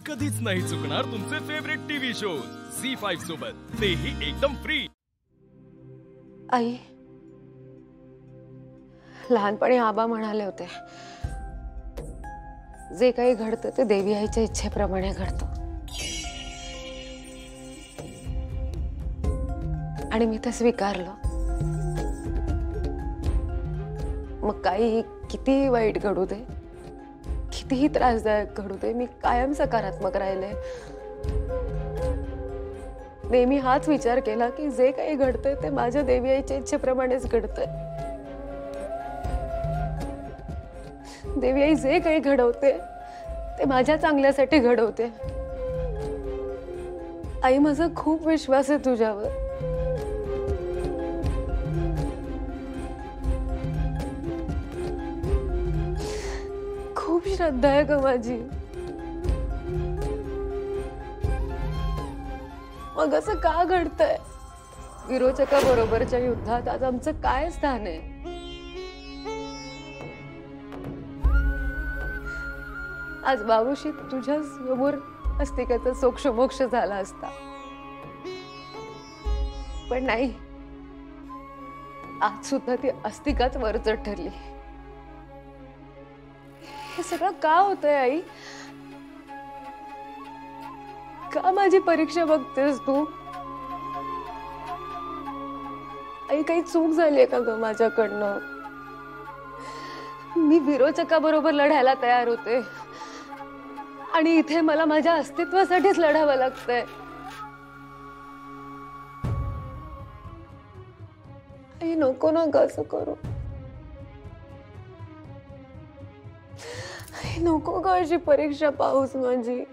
कधीच नाही चुकणार तुमचे फेवरेट टीव्ही शोज झी5 सोबत, तेही एकदम फ्री। आई, लहानपणी आबा म्हणाले होते, जे काही घडतं ते देवी आईच्या इच्छेप्रमाणे घडतं। आणि मी ते स्वीकारलं। मग काही कितीही वाईट घडू दे, कितीही त्रासदायक घडू दे, मी कायम सकारात्मक राहिले। नेहमी हाच विचार केला की जे काही घडतंय ते माझ्या देवी आईच्या इच्छेप्रमाणेच घडतंय। देवी आई जे काही घडवते ते माझ्या चांगल्यासाठी घडवते। आई, माझा खूप विश्वास आहे तुझ्यावर। खूप श्रद्धा आहे ग माझी। मग असं का घडतंय? विरोचकाबरोबरच्या युद्धात आज आमचं काय स्थान आहे? आज बाबूशी तुझ्या समोर अस्तिकाचा सोक्षमोक्ष झाला असता, पण नाही, आज सुद्धा ती अस्तिकाच वरचढ ठरली। हे सगळं का होतंय आई? का माझी परीक्षा बघतेस तू? आई, काही चूक झालीये का ग माझ्याकडनं? मी विरोचकाबरोबर लढायला तयार होते आणि इथे मला माझ्या अस्तित्वासाठीच लढावं लागतंय। आई, नको ना ग असं करू। आई, नको ग अशी परीक्षा पाहूस माझी।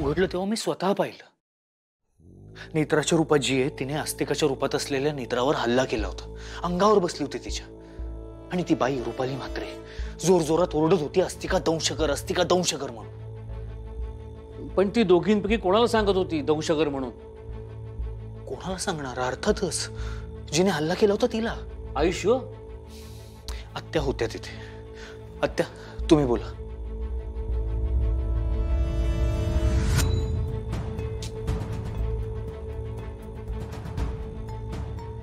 उघडलं तेव्हा मी स्वतः पाहिलं, नेत्राच्या रूपात जी आहे तिने अस्तिकाच्या रूपात असलेल्या नेत्रावर हल्ला केला होता। अंगावर बसली होती तिच्या, आणि ती बाई रूपाली मात्रे जोर जोरात ओरडत होती, अस्तिका दंश कर, अस्तिका दंश कर म्हणून। पण ती दोघींपैकी कोणाला सांगत होती दंश कर म्हणून? कोणाला सांगणार? अर्थातच जिने हल्ला केला होता तिला। आयुष्य, आत्या होत्या तिथे। आत्या, तुम्ही बोला।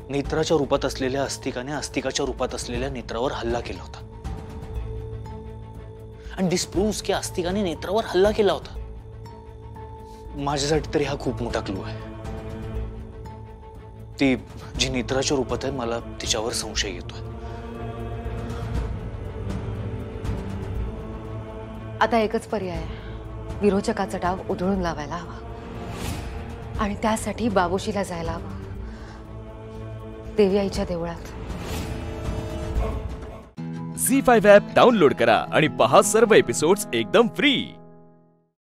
नेत्राच्या रूपात असलेल्या अस्तिकाने अस्तिकाच्या रूपात असलेल्या नेत्रावर हल्ला केला होता, आणि दिस प्रूव्स की अस्तिकाने नेत्रावर हल्ला केला होता। माझ्यासाठी तरी हा खूप मोठा क्लू आहे। ती जी नेत्राच्या रूपात आहे, मला तिच्यावर संशय येतोय। आता एकच पर्याय आहे, विरोचकाचा डाव उधळून लावायला हवा, आणि त्यासाठी बाबूशीला जायला हवं, देवी आईच्या देवळात। झी5 ॲप डाउनलोड करा आणि पहा सर्व एपिसोड्स एकदम फ्री।